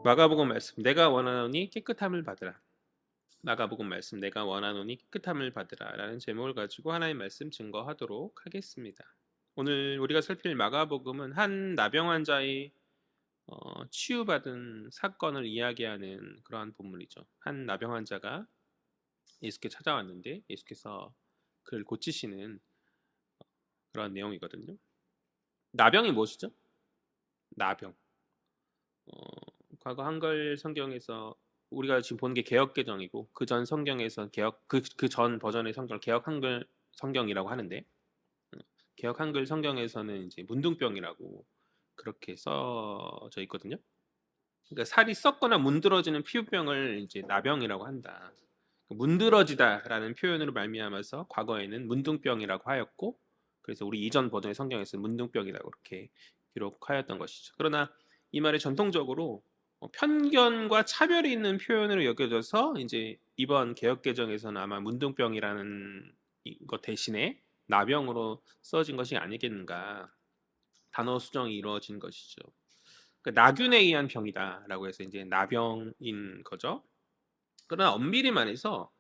마가복음 말씀 내가 원하노니 깨끗함을 받으라. 마가복음 말씀 내가 원하노니 깨끗함을 받으라라는 제목을 가지고 하나님 말씀 증거하도록 하겠습니다. 오늘 우리가 살필 마가복음은 한 나병 환자의 치유받은 사건을 이야기하는 그러한 본문이죠. 한 나병 환자가 예수께 찾아왔는데 예수께서 그를 고치시는 그런 내용이거든요. 나병이 무엇이죠? 나병. 어, 과거 한글 성경에서 우리가 지금 보는 게 개역 개정이고 그 전 성경에서 개역 그 전 버전의 성경을 개역 한글 성경이라고 하는데 음, 개역 한글 성경에서는 이제 문둥병이라고 그렇게 써져 있거든요. 그러니까 살이 썩거나 문드러지는 피부병을 이제 나병이라고 한다. 문드러지다라는 표현으로 말미암아서 과거에는 문둥병이라고 하였고 그래서 우리 이전 버전의 성경에서는 문둥병이라고 그렇게 기록하였던 것이죠. 그러나 이 말이 전통적으로 편견과 차별이 있는 표현으로 여겨져서 이제 이번 개역 개정에서는 아마 문둥병이라는 것 대신에 나병으로 써진 것이 아니겠는가 단어 수정이 이루어진 것이죠. 그러니까 나균에 의한 병이다라고 해서 이제 나병인 거죠. 그러나 엄밀히 말해서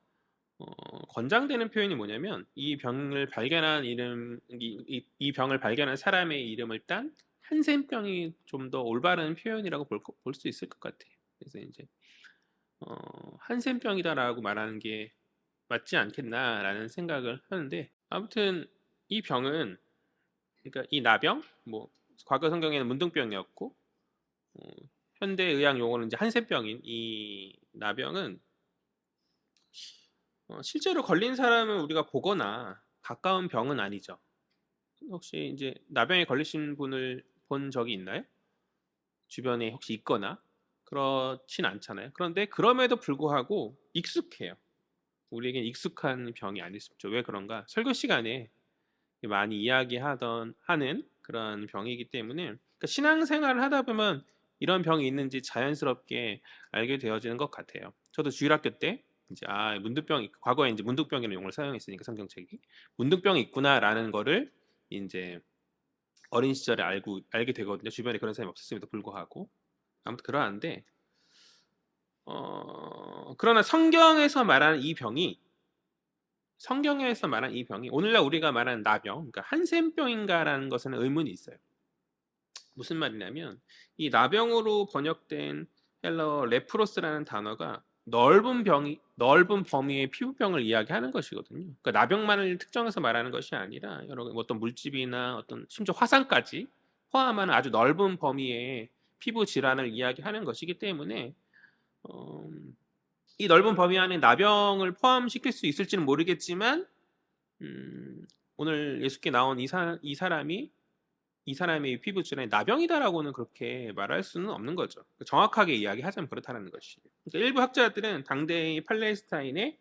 권장되는 표현이 뭐냐면 이 병을 발견한 이름 이 병을 발견한 사람의 이름을 딴 한센병이 좀 더 올바른 표현이라고 볼 수 있을 것 같아요. 그래서 이제 한센병이다라고 말하는 게 맞지 않겠나라는 생각을 하는데 아무튼 이 병은 그러니까 이 나병 뭐 과거 성경에는 문둥병이었고 어, 현대 의학 용어는 이제 한센병인 이 나병은 실제로 걸린 사람을 우리가 보거나 가까운 병은 아니죠. 혹시 이제 나병에 걸리신 분을 본 적이 있나요? 주변에 혹시 있거나 그렇진 않잖아요. 그런데 그럼에도 불구하고 익숙해요. 우리에겐 익숙한 병이 아닐 수 없죠. 왜 그런가? 설교 시간에 많이 이야기하던 하는 그런 병이기 때문에 그러니까 신앙생활을 하다 보면 이런 병이 있는지 자연스럽게 알게 되어지는 것 같아요. 저도 주일학교 때 이제 문둥병 과거에 이제 문둥병이라는 용어를 사용했으니까 성경책이 문둥병이 있구나라는 거를 이제 어린 시절에 알게 되거든요. 주변에 그런 사람이 없었음에도 불구하고 아무튼 그러한데 그러나 성경에서 말하는 이 병이 오늘날 우리가 말하는 나병, 그러니까 한센병인가라는 것에는 의문이 있어요. 무슨 말이냐면 이 나병으로 번역된 헬러 레프로스라는 단어가 넓은 범위의 피부병을 이야기하는 것이거든요. 그러니까 나병만을 특정해서 말하는 것이 아니라 여러 어떤 물집이나 어떤 심지어 화상까지 포함하는 아주 넓은 범위의 피부 질환을 이야기하는 것이기 때문에 어, 이 넓은 범위 안에 나병을 포함시킬 수 있을지는 모르겠지만 음, 오늘 예수께 나온 이 사람이 이 사람의 피부 질환이 나병이다라고는 그렇게 말할 수는 없는 거죠. 정확하게 이야기하자면 그렇다는 것이. 그러니까 일부 학자들은 당대의 팔레스타인에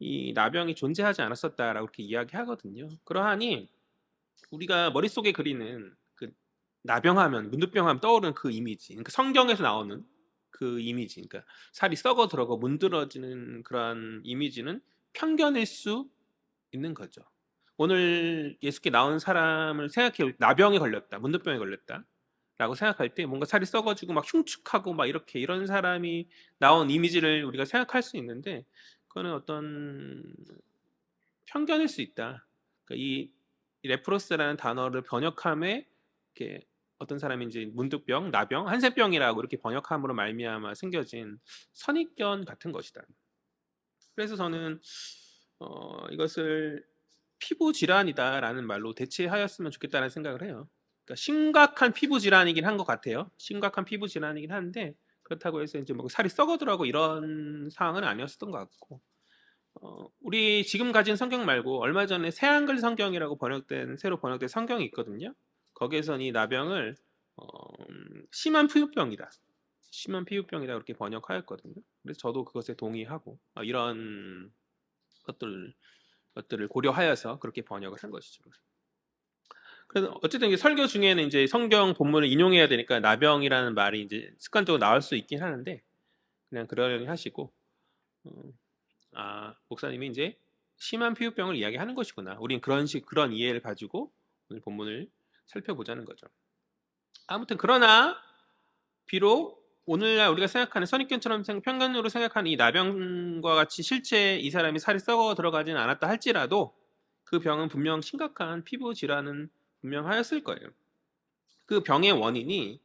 이 나병이 존재하지 않았었다라고 그렇게 이야기하거든요. 그러하니 우리가 머릿속에 그리는 그 나병하면 문둥병하면 떠오르는 그 이미지, 그러니까 성경에서 나오는 그 이미지, 그러니까 살이 썩어 들어가 문드러지는 그런 이미지는 편견일 수 있는 거죠. 오늘 예수께 나온 사람을 생각해 나병에 걸렸다, 문둥병에 걸렸다. 라고 생각할 때 뭔가 살이 썩어지고 막 흉측하고 막 이렇게 이런 사람이 나온 이미지를 우리가 생각할 수 있는데 그거는 어떤 편견일 수 있다. 그러니까 이 레프로스라는 단어를 번역함에 이렇게 어떤 사람이 이제 문득병, 나병, 한센병이라고 이렇게 번역함으로 말미암아 생겨진 선입견 같은 것이다. 그래서 저는 이것을 피부 질환이다라는 말로 대체하였으면 좋겠다는 생각을 해요. 그러니까 심각한 피부 질환이긴 한 것 같아요. 심각한 피부 질환이긴 한데 그렇다고 해서 이제 뭐 살이 썩어들어가고 이런 상황은 아니었던 것 같고 우리 지금 가진 성경 말고 얼마 전에 새한글 성경이라고 새로 번역된 성경이 있거든요. 거기에선 이 나병을 어, 심한 피부병이다. 심한 피부병이다 그렇게 번역하였거든요. 그래서 저도 그것에 동의하고 이런 것들 것들을 고려하여서 그렇게 번역을 한 것이죠. 그래서 어쨌든 이제 설교 중에는 이제 성경 본문을 인용해야 되니까 나병이라는 말이 이제 습관적으로 나올 수 있긴 하는데 그냥 그러려니 하시고 어, 목사님이 이제 심한 피부병을 이야기하는 것이구나. 우린 그런 이해를 가지고 오늘 본문을 살펴보자는 거죠. 아무튼 그러나 비록 오늘날 우리가 생각하는 선입견처럼 편견으로 생각하는 이 나병과 같이 실제 이 사람이 살이 썩어 들어가지는 않았다 할지라도 그 병은 분명 심각한 피부 질환은 분명하였을 거예요. 그 병의 원인이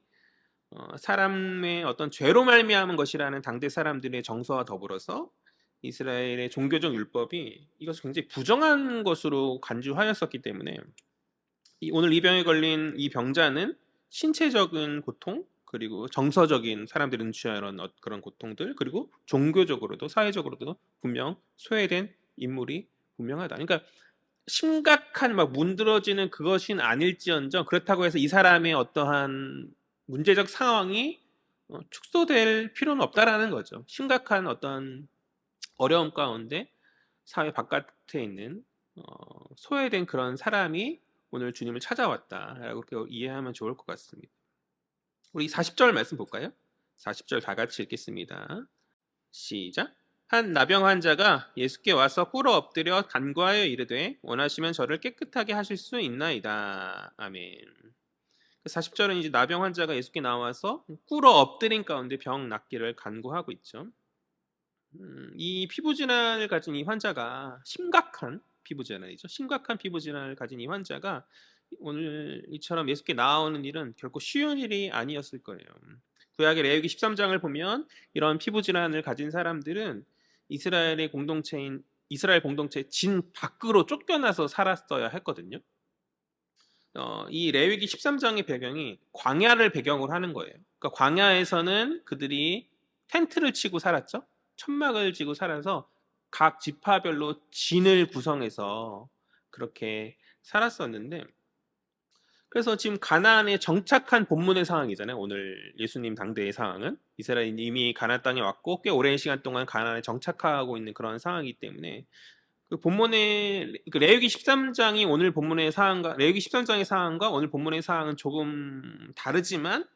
사람의 어떤 죄로 말미암은 것이라는 당대 사람들의 정서와 더불어서 이스라엘의 종교적 율법이 이것을 굉장히 부정한 것으로 간주하였었기 때문에 오늘 이 병에 걸린 이 병자는 신체적인 고통, 그리고 정서적인 사람들이 눈치하는 그런 고통들, 그리고 종교적으로도 사회적으로도 분명 소외된 인물이 분명하다. 그러니까 심각한 막 문드러지는 그것은 아닐지언정 그렇다고 해서 이 사람의 어떠한 문제적 상황이 축소될 필요는 없다라는 거죠. 심각한 어떤 어려움 가운데 사회 바깥에 있는 소외된 그런 사람이 오늘 주님을 찾아왔다라고 그렇게 이해하면 좋을 것 같습니다. 우리 40절 말씀 볼까요? 40절 다 같이 읽겠습니다. 시작. 한 나병 환자가 예수께 와서 꿇어 엎드려 간구하여 이르되 원하시면 저를 깨끗하게 하실 수 있나이다. 아멘. 40절은 이제 나병 환자가 예수께 나와서 꿇어 엎드린 가운데 병 낫기를 간구하고 있죠. 이 피부 질환을 가진 이 환자가 심각한 피부 질환이죠. 심각한 피부 질환을 가진 이 환자가 오늘 이처럼 예수께 나오는 일은 결코 쉬운 일이 아니었을 거예요. 구약의 레위기 13장을 보면 이런 피부 질환을 가진 사람들은 이스라엘 공동체 진 밖으로 쫓겨나서 살았어야 했거든요. 이 레위기 13장의 배경이 광야를 배경으로 하는 거예요. 그러니까 광야에서는 그들이 텐트를 치고 살았죠. 천막을 지고 살아서 각 지파별로 진을 구성해서 그렇게 살았었는데, 그래서 지금 가나안에 정착한 본문의 상황이잖아요. 오늘 예수님 당대의 상황은 이스라엘이 이미 가나안 땅에 왔고 꽤 오랜 시간 동안 가나안에 정착하고 있는 그런 상황이기 때문에 그 본문의 레위기 13장이 오늘 본문의 상황과 레위기 13장의 상황과 오늘 본문의 상황은 조금 다르지만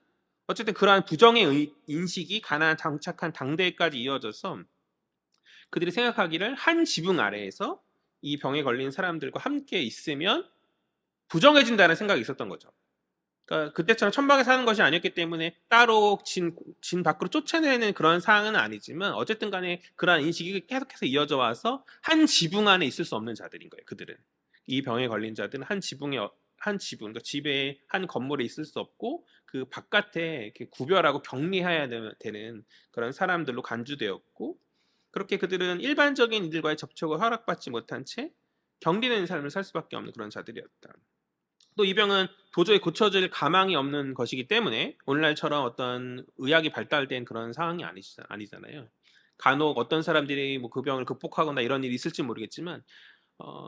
어쨌든 그러한 부정의 인식이 가나안 정착한 당대까지 이어져서 그들이 생각하기를 한 지붕 아래에서 이 병에 걸린 사람들과 함께 있으면 부정해진다는 생각이 있었던 거죠. 그러니까 그때처럼 천막에 사는 것이 아니었기 때문에 따로 진 밖으로 쫓아내는 그런 상황은 아니지만 어쨌든 간에 그러한 인식이 계속해서 이어져 와서 한 지붕 안에 있을 수 없는 자들인 거예요. 그들은 이 병에 걸린 자들은 한 지붕에 그러니까 집에 한 건물에 있을 수 없고 그 바깥에 이렇게 구별하고 격리해야 되는 그런 사람들로 간주되었고, 그렇게 그들은 일반적인 이들과의 접촉을 허락받지 못한 채 격리된 삶을 살 수밖에 없는 그런 자들이었다. 또 이 병은 도저히 고쳐질 가망이 없는 것이기 때문에 오늘날처럼 어떤 의학이 발달된 그런 상황이 아니잖아요. 간혹 어떤 사람들이 뭐 그 병을 극복하거나 이런 일이 있을지 모르겠지만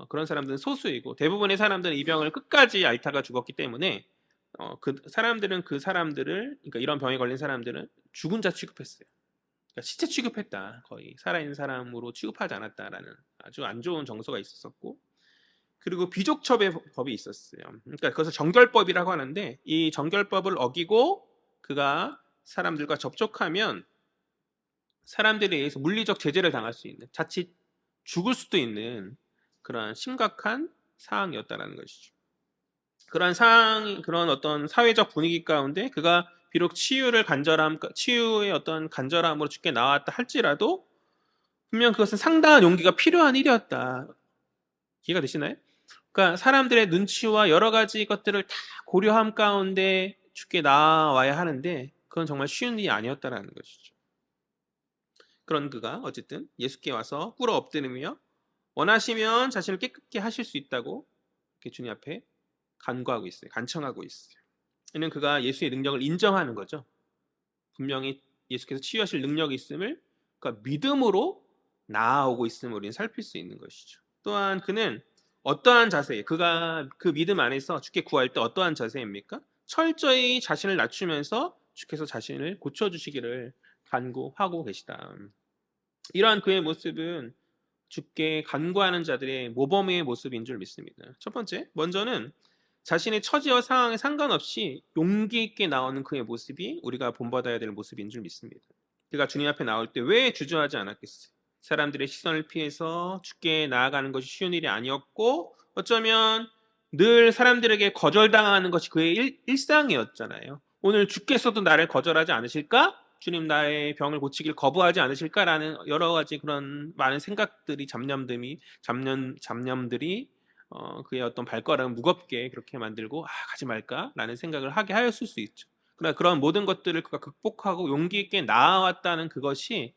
그런 사람들은 소수이고 대부분의 사람들은 이 병을 끝까지 앓다가 죽었기 때문에 그 사람들을 그러니까 이런 병에 걸린 사람들은 죽은 자 취급했어요. 그러니까 시체 취급했다. 거의 살아있는 사람으로 취급하지 않았다라는 아주 안 좋은 정서가 있었었고, 그리고 비족첩의 법이 있었어요. 그러니까 그것을 정결법이라고 하는데 이 정결법을 어기고 그가 사람들과 접촉하면 사람들에 의해서 물리적 제재를 당할 수 있는, 자칫 죽을 수도 있는 그런 심각한 상황이었다는 것이죠. 그런 어떤 사회적 분위기 가운데 그가 비록 치유의 어떤 간절함으로 죽게 나왔다 할지라도 분명 그것은 상당한 용기가 필요한 일이었다. 이해가 되시나요? 그러니까 사람들의 눈치와 여러 가지 것들을 다 고려함 가운데 죽게 나와야 하는데 그건 정말 쉬운 일이 아니었다라는 것이죠. 그런 그가 어쨌든 예수께 와서 꿇어 엎드리며 원하시면 자신을 깨끗게 하실 수 있다고 이렇게 주님 앞에 간구하고 있어요. 간청하고 있어요. 이는 그가 예수의 능력을 인정하는 거죠. 분명히 예수께서 치유하실 능력이 있음을 그러니까 믿음으로 나아오고 있음을 우리는 살필 수 있는 것이죠. 또한 그는 어떠한 자세, 그가 그 믿음 안에서 주께 구할 때 어떠한 자세입니까? 철저히 자신을 낮추면서 주께서 자신을 고쳐주시기를 간구하고 계시다. 이러한 그의 모습은 주께 간구하는 자들의 모범의 모습인 줄 믿습니다. 첫 번째, 먼저는 자신의 처지와 상황에 상관없이 용기 있게 나오는 그의 모습이 우리가 본받아야 될 모습인 줄 믿습니다. 그가 주님 앞에 나올 때 왜 주저하지 않았겠어요? 사람들의 시선을 피해서 주께 나아가는 것이 쉬운 일이 아니었고 어쩌면 늘 사람들에게 거절당하는 것이 그의 일상이었잖아요. 오늘 주께서도 나를 거절하지 않으실까? 주님 나의 병을 고치길 거부하지 않으실까라는 여러 가지 그런 많은 생각들이 잡념들이 그의 어떤 발걸음을 무겁게 그렇게 만들고 가지 말까라는 생각을 하게 하였을 수 있죠. 그러나 그런 모든 것들을 그가 극복하고 용기 있게 나아왔다는 그것이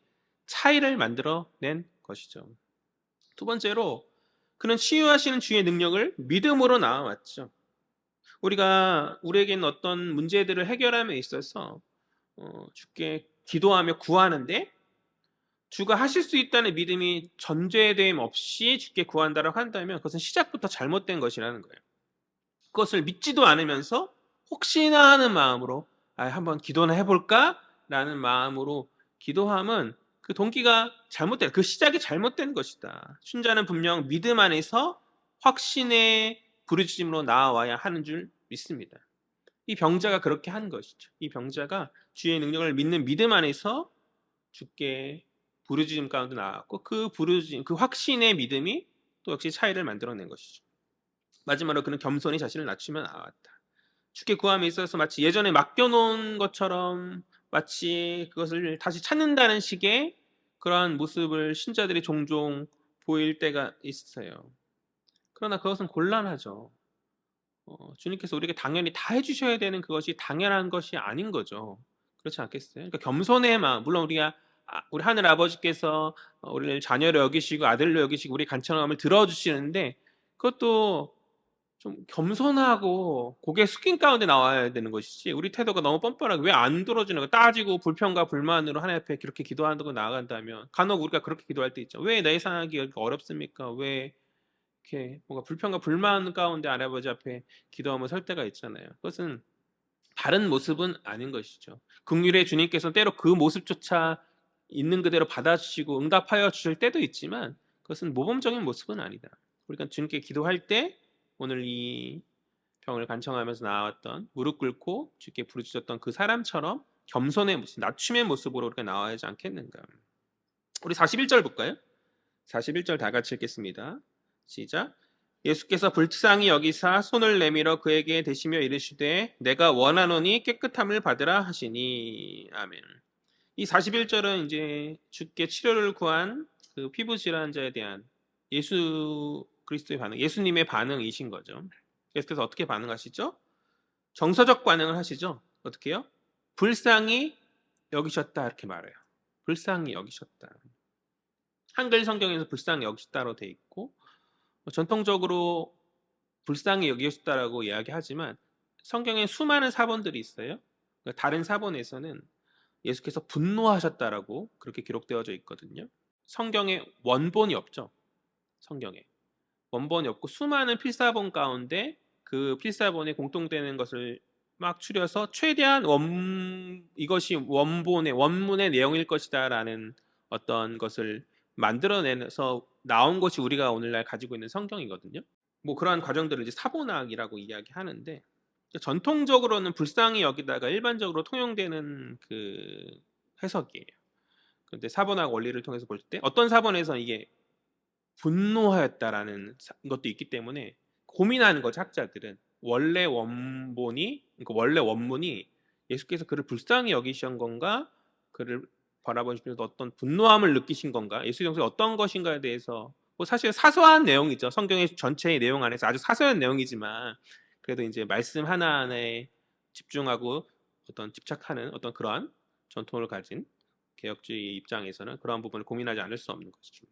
차이를 만들어낸 것이죠. 두 번째로 그는 치유하시는 주의 능력을 믿음으로 나아왔죠. 우리가 우리에게는 어떤 문제들을 해결함에 있어서 주께 기도하며 구하는데 주가 하실 수 있다는 믿음이 전제됨 없이 주께 구한다라고 한다면 그것은 시작부터 잘못된 것이라는 거예요. 그것을 믿지도 않으면서 혹시나 하는 마음으로 한번 기도나 해볼까? 라는 마음으로 기도함은 그 동기가 잘못된, 그 시작이 잘못된 것이다. 순자는 분명 믿음 안에서 확신의 부르짖음으로 나아와야 하는 줄 믿습니다. 이 병자가 그렇게 한 것이죠. 이 병자가 주의 능력을 믿는 믿음 안에서 주께 부르짖음 가운데 나왔고 그 부르짖음, 그 확신의 믿음이 또 역시 차이를 만들어낸 것이죠. 마지막으로 그는 겸손히 자신을 낮추며 나왔다. 주께 구함에 있어서 마치 예전에 맡겨놓은 것처럼 마치 그것을 다시 찾는다는 식의 그러한 모습을 신자들이 종종 보일 때가 있어요. 그러나 그것은 곤란하죠. 주님께서 우리에게 당연히 다 해주셔야 되는 그것이 당연한 것이 아닌 거죠. 그렇지 않겠어요? 그러니까 겸손의 마음, 물론 우리 하늘 아버지께서 우리를 자녀로 여기시고 아들로 여기시고 우리 간청함을 들어주시는데 그것도 좀 겸손하고 고개 숙인 가운데 나와야 되는 것이지 우리 태도가 너무 뻔뻔하게 왜 안 들어주는 거 따지고 불평과 불만으로 하나님 앞에 그렇게 기도하는 거 나아간다면 간혹 우리가 그렇게 기도할 때 있죠. 왜 내 상하기 어렵습니까? 왜 이렇게 뭔가 불평과 불만 가운데 아버지 앞에 기도하며 설 때가 있잖아요. 그것은 다른 모습은 아닌 것이죠. 긍휼의 주님께서 때로 그 모습조차 있는 그대로 받아주시고 응답하여 주실 때도 있지만 그것은 모범적인 모습은 아니다. 우리가 주님께 기도할 때 오늘 이 병을 간청하면서 나왔던 무릎 꿇고 주께 부르짖었던 그 사람처럼 겸손의 모습, 낮춤의 모습으로 우리가 나와야 하지 않겠는가. 우리 41절 볼까요? 41절 다 같이 읽겠습니다. 시작. 예수께서 불쌍히 여기사 손을 내밀어 그에게 대시며 이르시되 내가 원하노니 깨끗함을 받으라 하시니. 아멘. 이 41절은 이제 주께 치료를 구한 그 피부 질환자에 대한 예수 그리스도의 반응, 예수님의 반응이신 거죠. 예수께서 어떻게 반응하시죠? 정서적 반응을 하시죠. 어떻게 해요? 불쌍히 여기셨다 이렇게 말해요. 불쌍히 여기셨다. 한글 성경에서 불쌍히 여기셨다로 돼 있고 전통적으로 불쌍히 여기셨다라고 이야기하지만 성경에 수많은 사본들이 있어요. 다른 사본에서는 예수께서 분노하셨다라고 그렇게 기록되어져 있거든요. 성경에 원본이 없죠. 성경에 원본이 없고 수많은 필사본 가운데 그 필사본에 공통되는 것을 막 추려서 최대한 이것이 원문의 내용일 것이다라는 어떤 것을 만들어내서 나온 것이 우리가 오늘날 가지고 있는 성경이거든요. 뭐 그러한 과정들을 이제 사본학이라고 이야기하는데 전통적으로는 불쌍히 여기다가 일반적으로 통용되는 그 해석이에요. 그런데 사본학 원리를 통해서 볼 때 어떤 사본에서 이게 분노하였다라는 것도 있기 때문에 고민하는 거죠. 학자들은 그러니까 원래 원문이 예수께서 그를 불쌍히 여기신 건가, 그를 바라보시면서 어떤 분노함을 느끼신 건가, 예수 정신이 어떤 것인가에 대해서 뭐 사실 사소한 내용이죠. 성경의 전체의 내용 안에서 아주 사소한 내용이지만 그래도 이제 말씀 하나하나에 집중하고 어떤 집착하는 어떤 그러한 전통을 가진 개혁주의 입장에서는 그러한 부분을 고민하지 않을 수 없는 것이죠.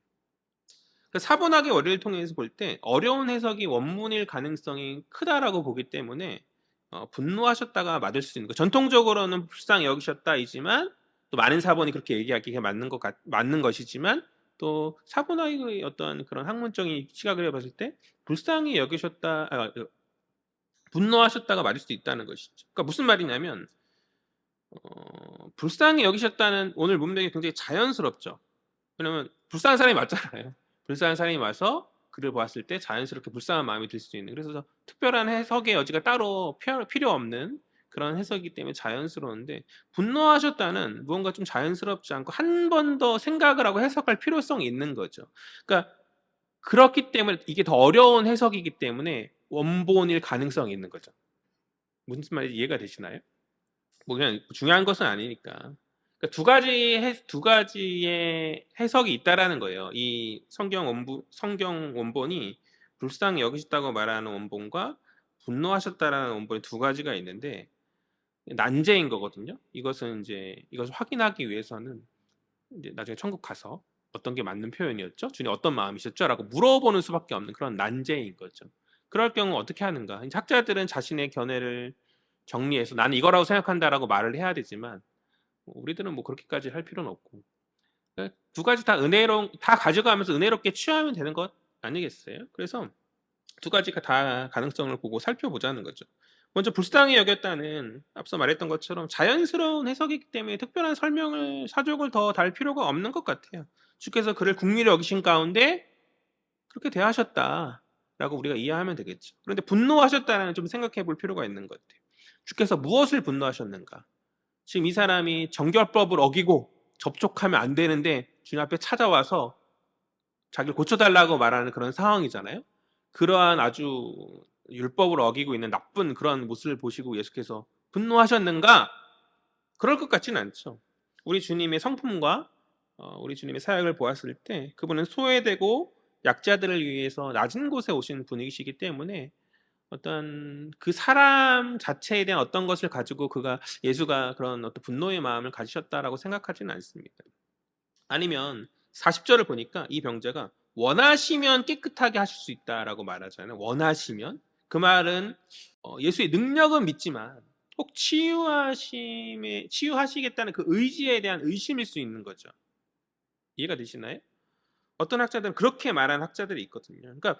사본학의 원리를 통해서 볼 때 어려운 해석이 원문일 가능성이 크다라고 보기 때문에 분노하셨다가 맞을 수 있는 거. 전통적으로는 불쌍히 여기셨다이지만 또 많은 사본이 그렇게 얘기하기가 맞는 것이지만 또 사본학의 어떤 그런 학문적인 시각을 해봤을 때 불쌍히 분노하셨다가 맞을 수 있다는 것이죠. 그러니까 무슨 말이냐면 불쌍히 여기셨다는 오늘 문맥이 굉장히 자연스럽죠. 왜냐면 불쌍한 사람이 맞잖아요. 불쌍한 사람이 와서 그를 보았을 때 자연스럽게 불쌍한 마음이 들 수 있는, 그래서 특별한 해석의 여지가 따로 필요 없는 그런 해석이기 때문에 자연스러운데 분노하셨다는 무언가 좀 자연스럽지 않고 한 번 더 생각을 하고 해석할 필요성이 있는 거죠. 그러니까 그렇기 때문에 이게 더 어려운 해석이기 때문에 원본일 가능성이 있는 거죠. 무슨 말인지 이해가 되시나요? 뭐 그냥 중요한 것은 아니니까. 그러니까 두 가지의 해석이 있다라는 거예요. 이 성경 원본이 불쌍히 여기셨다고 말하는 원본과 분노하셨다라는 원본이 두 가지가 있는데 난제인 거거든요. 이것을 확인하기 위해서는 이제 나중에 천국 가서 어떤 게 맞는 표현이었죠? 주님 어떤 마음이셨죠? 라고 물어보는 수밖에 없는 그런 난제인 거죠. 그럴 경우 어떻게 하는가? 학자들은 자신의 견해를 정리해서 나는 이거라고 생각한다라고 말을 해야 되지만 우리들은 뭐 그렇게까지 할 필요는 없고 두 가지 다 가져가면서 은혜롭게 취하면 되는 것 아니겠어요? 그래서 두 가지가 다 가능성을 보고 살펴보자는 거죠. 먼저 불쌍히 여겼다는 앞서 말했던 것처럼 자연스러운 해석이기 때문에 특별한 사족을 더 달 필요가 없는 것 같아요. 주께서 그를 긍휼히 여기신 가운데 그렇게 대하셨다라고 우리가 이해하면 되겠죠. 그런데 분노하셨다는 좀 생각해 볼 필요가 있는 것 같아요. 주께서 무엇을 분노하셨는가? 지금 이 사람이 정결법을 어기고 접촉하면 안 되는데 주님 앞에 찾아와서 자기를 고쳐달라고 말하는 그런 상황이잖아요. 그러한 아주 율법을 어기고 있는 나쁜 그런 모습을 보시고 예수께서 분노하셨는가? 그럴 것 같지는 않죠. 우리 주님의 성품과 우리 주님의 사역을 보았을 때 그분은 소외되고 약자들을 위해서 낮은 곳에 오신 분이시기 때문에 어떤 그 사람 자체에 대한 어떤 것을 가지고 예수가 그런 어떤 분노의 마음을 가지셨다라고 생각하지는 않습니다. 아니면 40절을 보니까 이 병자가 원하시면 깨끗하게 하실 수 있다라고 말하잖아요. 원하시면 그 말은 예수의 능력은 믿지만 꼭 치유하시겠다는 그 의지에 대한 의심일 수 있는 거죠. 이해가 되시나요? 어떤 학자들은 그렇게 말하는 학자들이 있거든요. 그러니까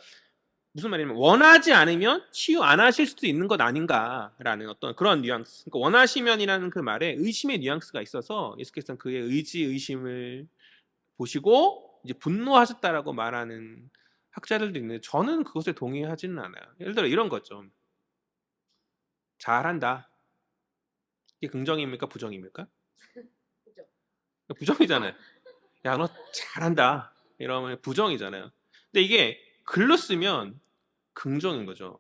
무슨 말이냐면 원하지 않으면 치유 안 하실 수도 있는 것 아닌가라는 어떤 그런 뉘앙스. 그러니까 원하시면이라는 그 말에 의심의 뉘앙스가 있어서 예수께서는 그의 의심을 보시고 이제 분노하셨다라고 말하는 학자들도 있는데 저는 그것에 동의하지는 않아요. 예를 들어 이런 거죠. 잘한다. 이게 긍정입니까? 부정입니까? 부정이잖아요. 야, 너 잘한다. 이러면 부정이잖아요. 근데 이게 글로 쓰면 긍정인 거죠.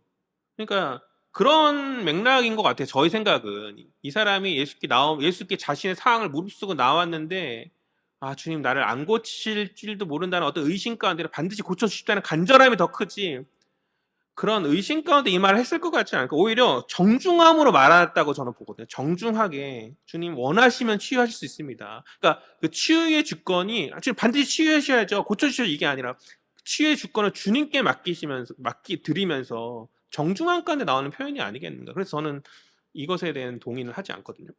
그러니까 그런 맥락인 것 같아요. 저희 생각은 이 사람이 예수께 자신의 상황을 무릅쓰고 나왔는데 아 주님 나를 안 고칠 줄도 모른다는 어떤 의심 가운데 반드시 고쳐주십다는 간절함이 더 크지 그런 의심 가운데 이 말을 했을 것 같지 않고 오히려 정중함으로 말했다고 저는 보거든요. 정중하게 주님 원하시면 치유하실 수 있습니다. 그러니까 그 치유의 주권이 지금 반드시 치유하셔야죠. 고쳐주셔 이게 아니라 치유의 주권을 주님께 드리면서 정중한 가운데 나오는 표현이 아니겠는가. 그래서 저는 이것에 대한 동의를 하지 않거든요.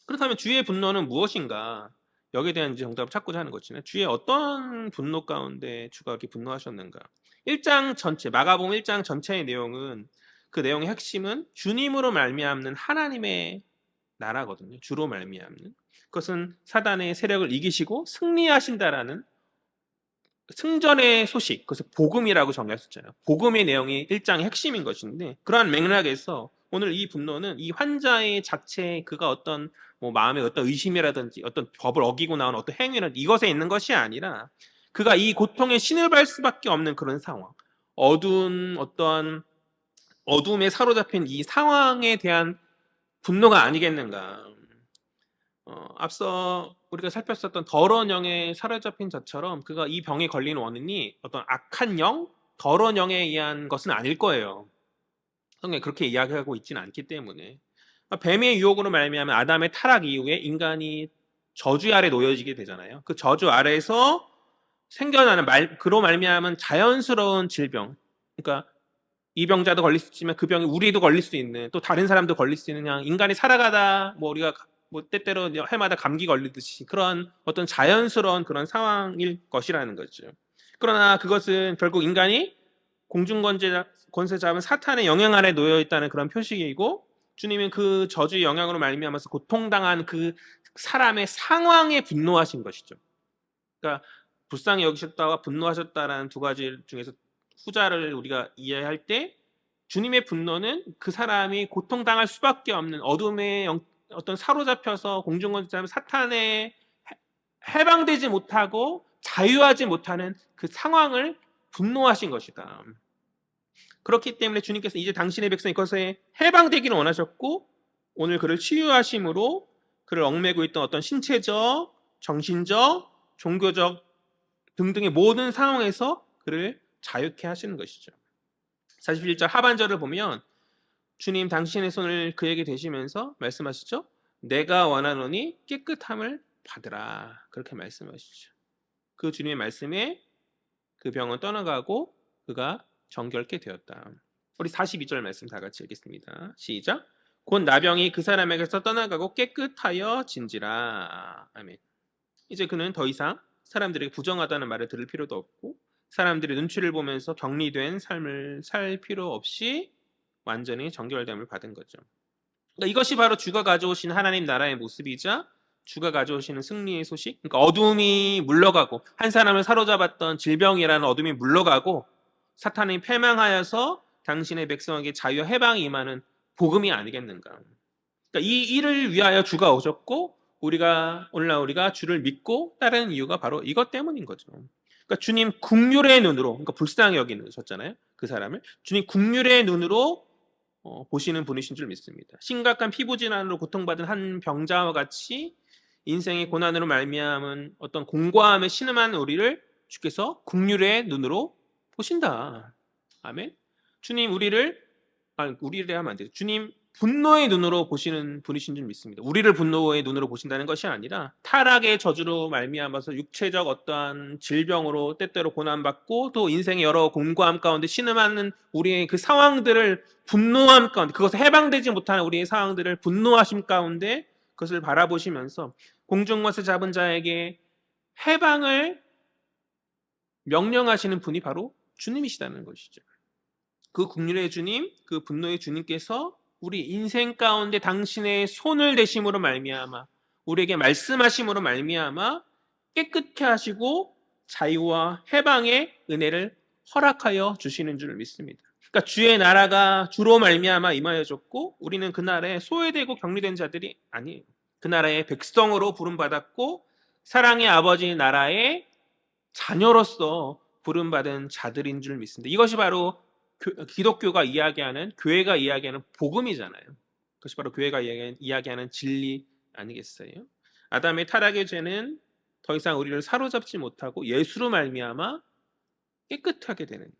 그렇다면 주의 분노는 무엇인가? 여기에 대한 이제 정답을 찾고자 하는 것이네. 주의 어떤 분노 가운데 주가 이렇게 분노하셨는가? 1장 전체, 마가복음 1장 전체의 내용은 그 내용의 핵심은 주님으로 말미암는 하나님의 나라거든요. 주로 말미암는. 그것은 사단의 세력을 이기시고 승리하신다라는 승전의 소식, 그것을 복음이라고 정의할 수 있잖아요. 복음의 내용이 1장의 핵심인 것인데 그러한 맥락에서 오늘 이 분노는 이 환자의 자체 그가 어떤 마음의 어떤 의심이라든지 어떤 법을 어기고 나온 어떤 행위라든지 이것에 있는 것이 아니라 그가 이 고통에 신을 발 수밖에 없는 그런 상황, 어떠한 어둠에 사로잡힌 이 상황에 대한 분노가 아니겠는가. 앞서 우리가 살폈었던 더러운 영에 사로잡힌 자처럼 그가 이 병에 걸린 원인이 어떤 악한 영, 더러운 영에 의한 것은 아닐 거예요. 성경에 그렇게 이야기하고 있지는 않기 때문에 뱀의 유혹으로 말미암아 아담의 타락 이후에 인간이 저주 아래 놓여지게 되잖아요. 그 저주 아래에서 생겨나는 그로 말미암은 자연스러운 질병. 그러니까 이 병자도 걸릴 수 있지만 그 병이 우리도 걸릴 수 있는 또 다른 사람도 걸릴 수 있는 그냥 인간이 살아가다 우리가 때때로 해마다 감기 걸리듯이 그런 어떤 자연스러운 그런 상황일 것이라는 거죠. 그러나 그것은 결국 인간이 권세 잡은 사탄의 영향 아래 놓여 있다는 그런 표식이고 주님은 그 저주의 영향으로 말미암아서 고통당한 그 사람의 상황에 분노하신 것이죠. 그러니까 불쌍히 여기셨다와 분노하셨다라는 두 가지 중에서 후자를 우리가 이해할 때 주님의 분노는 그 사람이 고통당할 수밖에 없는 어둠의 어떤 사로잡혀서 공중권세 사탄에 해방되지 못하고 자유하지 못하는 그 상황을 분노하신 것이다. 그렇기 때문에 주님께서 이제 당신의 백성이 그것에 해방되기를 원하셨고 오늘 그를 치유하심으로 그를 얽매고 있던 어떤 신체적, 정신적, 종교적 등등의 모든 상황에서 그를 자유케 하시는 것이죠. 41절 하반절을 보면 주님 당신의 손을 그에게 대시면서 말씀하시죠. 내가 원하노니 깨끗함을 받으라. 그렇게 말씀하시죠. 그 주님의 말씀에 그 병은 떠나가고 그가 정결케 되었다. 우리 42절 말씀 다 같이 읽겠습니다. 시작. 곧 나병이 그 사람에게서 떠나가고 깨끗하여 진지라. 아멘. 이제 그는 더 이상 사람들에게 부정하다는 말을 들을 필요도 없고 사람들의 눈치를 보면서 격리된 삶을 살 필요 없이 완전히 정결됨을 받은 거죠. 그러니까 이것이 바로 주가 가져오신 하나님 나라의 모습이자 주가 가져오시는 승리의 소식. 그러니까 어둠이 물러가고 한 사람을 사로잡았던 질병이라는 어둠이 물러가고 사탄이 패망하여서 당신의 백성에게 자유와 해방이 임하는 복음이 아니겠는가. 그러니까 이 일을 위하여 주가 오셨고 오늘날 우리가 주를 믿고 따르는 이유가 바로 이것 때문인 거죠. 그러니까 주님 긍휼의 눈으로, 그러니까 불쌍히 여기셨잖아요. 그 사람을 주님 긍휼의 눈으로 보시는 분이신 줄 믿습니다. 심각한 피부 질환으로 고통받은 한 병자와 같이 인생의 고난으로 말미암은 어떤 공고함에 신음한 우리를 주께서 긍휼의 눈으로 보신다. 아멘. 주님 우리를 하면 안 돼요. 주님 분노의 눈으로 보시는 분이신 줄 믿습니다. 우리를 분노의 눈으로 보신다는 것이 아니라 타락의 저주로 말미암아서 육체적 어떠한 질병으로 때때로 고난받고 또 인생의 여러 공고함 가운데 신음하는 우리의 그 상황들을 분노함 가운데 그것을 해방되지 못하는 우리의 상황들을 분노하심 가운데 그것을 바라보시면서 공중것을 잡은 자에게 해방을 명령하시는 분이 바로 주님이시다는 것이죠. 그 긍휼의 주님, 그 분노의 주님께서 우리 인생 가운데 당신의 손을 대심으로 말미암아 우리에게 말씀하심으로 말미암아 깨끗게 하시고 자유와 해방의 은혜를 허락하여 주시는 줄 믿습니다. 그러니까 주의 나라가 주로 말미암아 임하여졌고 우리는 그 나라에 소외되고 격리된 자들이 아니에요. 그 나라의 백성으로 부름받았고 사랑의 아버지 나라의 자녀로서 부름받은 자들인 줄 믿습니다. 이것이 바로 기독교가 이야기하는 교회가 이야기하는 복음이잖아요. 그것이 바로 교회가 이야기하는 진리 아니겠어요? 아담의 타락의 죄는 더 이상 우리를 사로잡지 못하고 예수로 말미암아 깨끗하게 되는.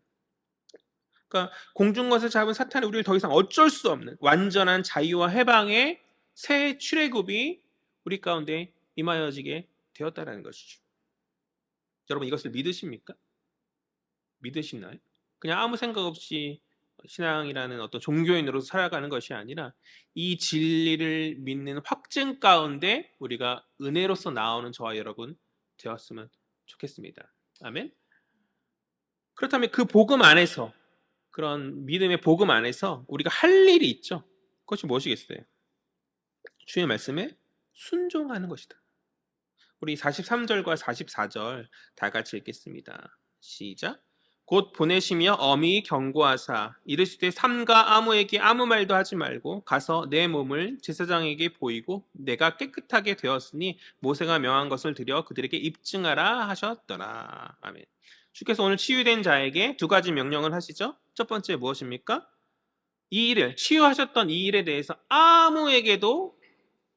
그러니까 공중것을 잡은 사탄이 우리를 더 이상 어쩔 수 없는 완전한 자유와 해방의 새 출애굽이 우리 가운데 임하여지게 되었다라는 것이죠. 여러분 이것을 믿으십니까? 믿으시나요? 그냥 아무 생각 없이 신앙이라는 어떤 종교인으로 살아가는 것이 아니라 이 진리를 믿는 확증 가운데 우리가 은혜로서 나오는 저와 여러분 되었으면 좋겠습니다. 아멘. 그렇다면 그 복음 안에서 그런 믿음의 복음 안에서 우리가 할 일이 있죠. 그것이 무엇이겠어요? 주의 말씀에 순종하는 것이다. 우리 43절과 44절 다 같이 읽겠습니다. 시작. 곧 보내시며 엄히 경고하사 이르시되 삼가 아무에게 아무 말도 하지 말고 가서 내 몸을 제사장에게 보이고 내가 깨끗하게 되었으니 모세가 명한 것을 드려 그들에게 입증하라 하셨더라. 아멘. 주께서 오늘 치유된 자에게 두 가지 명령을 하시죠. 첫 번째 무엇입니까? 이 일을 치유하셨던 이 일에 대해서 아무에게도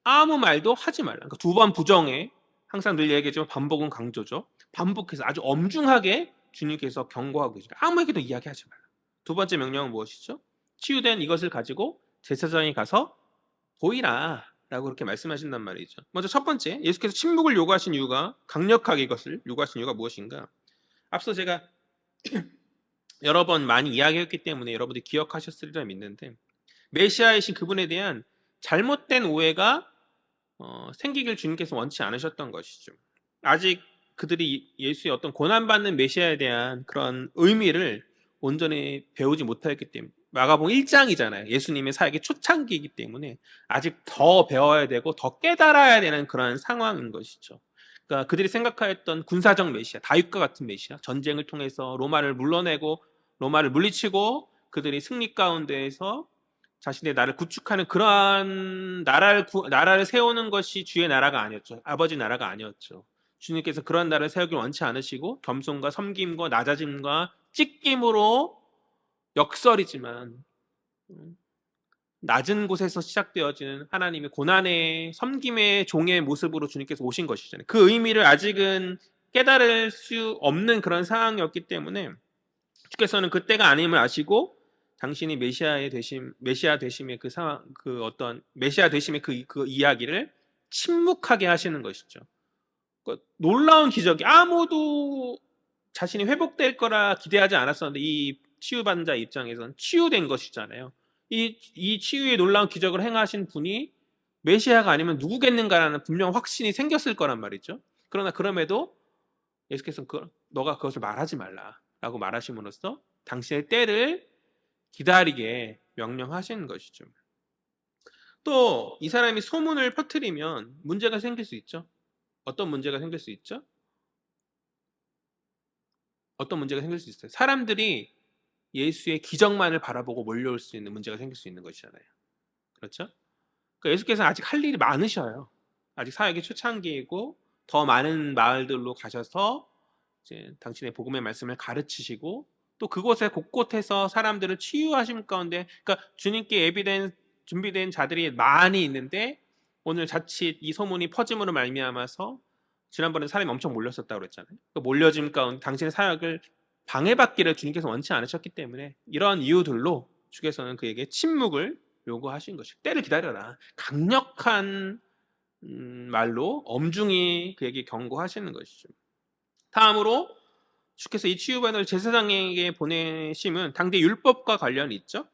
아무 말도 하지 말라. 그러니까 두 번 부정해. 항상 늘 얘기하지만 반복은 강조죠. 반복해서 아주 엄중하게 주님께서 경고하고 계십니다. 아무에게도 이야기하지 말라. 두 번째 명령은 무엇이죠? 치유된 이것을 가지고 제사장이 가서 보이라 라고 그렇게 말씀하신단 말이죠. 먼저 첫 번째, 예수께서 침묵을 요구하신 이유가 강력하게 이것을 요구하신 이유가 무엇인가? 앞서 제가 여러 번 많이 이야기했기 때문에 여러분들이 기억하셨으리라 믿는데 메시아이신 그분에 대한 잘못된 오해가 생기길 주님께서 원치 않으셨던 것이죠. 아직 그들이 예수의 어떤 고난받는 메시아에 대한 그런 의미를 온전히 배우지 못했기 때문에 마가복음 1장이잖아요. 예수님의 사역의 초창기이기 때문에 아직 더 배워야 되고 더 깨달아야 되는 그런 상황인 것이죠. 그러니까 그들이 생각하였던 군사적 메시아, 다윗과 같은 메시아, 전쟁을 통해서 로마를 물러내고 로마를 물리치고 그들이 승리 가운데에서 자신의 나라를 구축하는 그러한 나라를 세우는 것이 주의 나라가 아니었죠. 아버지 나라가 아니었죠. 주님께서 그런 나라를 세우길 원치 않으시고 겸손과 섬김과 낮아짐과 찢김으로 역설이지만 낮은 곳에서 시작되어지는 하나님의 고난의 섬김의 종의 모습으로 주님께서 오신 것이잖아요. 그 의미를 아직은 깨달을 수 없는 그런 상황이었기 때문에 주께서는 그때가 아님을 아시고 당신이 메시아 되심의 그 상황, 그 어떤 메시아 되심의 그 이야기를 침묵하게 하시는 것이죠. 그 놀라운 기적이 아무도 자신이 회복될 거라 기대하지 않았었는데 이 치유받는 자 입장에서는 치유된 것이잖아요. 이 치유의 놀라운 기적을 행하신 분이 메시아가 아니면 누구겠는가라는 분명 확신이 생겼을 거란 말이죠. 그러나 그럼에도 예수께서는 너가 그것을 말하지 말라라고 말하심으로써 당신의 때를 기다리게 명령하시는 것이죠. 또 이 사람이 소문을 퍼뜨리면 문제가 생길 수 있죠. 어떤 문제가 생길 수 있죠? 어떤 문제가 생길 수 있어요? 사람들이 예수의 기적만을 바라보고 몰려올 수 있는 문제가 생길 수 있는 것이잖아요. 그렇죠? 그러니까 예수께서는 아직 할 일이 많으셔요. 아직 사역의 초창기이고 더 많은 마을들로 가셔서 이제 당신의 복음의 말씀을 가르치시고 또 그곳에 곳곳에서 사람들을 치유하심 가운데, 그러니까 주님께 예비된 준비된 자들이 많이 있는데 오늘 자칫 이 소문이 퍼짐으로 말미암아서 지난번에 사람이 엄청 몰렸었다고 그랬잖아요. 그 몰려짐 가운데 당신의 사역을 방해받기를 주님께서 원치 않으셨기 때문에 이런 이유들로 주께서는 그에게 침묵을 요구하신 것이 때를 기다려라. 강력한 말로 엄중히 그에게 경고하시는 것이죠. 다음으로 주께서 이 치유반을 제사장에게 보내심은 당대 율법과 관련이 있죠.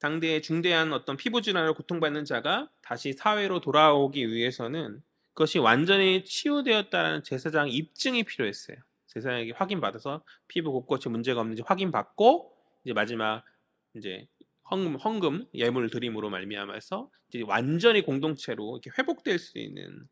당대의 중대한 어떤 피부질환으로 고통받는 자가 다시 사회로 돌아오기 위해서는 그것이 완전히 치유되었다는 제사장 입증이 필요했어요. 제사장에게 확인받아서 피부 곳곳에 문제가 없는지 확인받고 이제 마지막 이제 헌금 예물 드림으로 말미암아서 이제 완전히 공동체로 이렇게 회복될 수 있는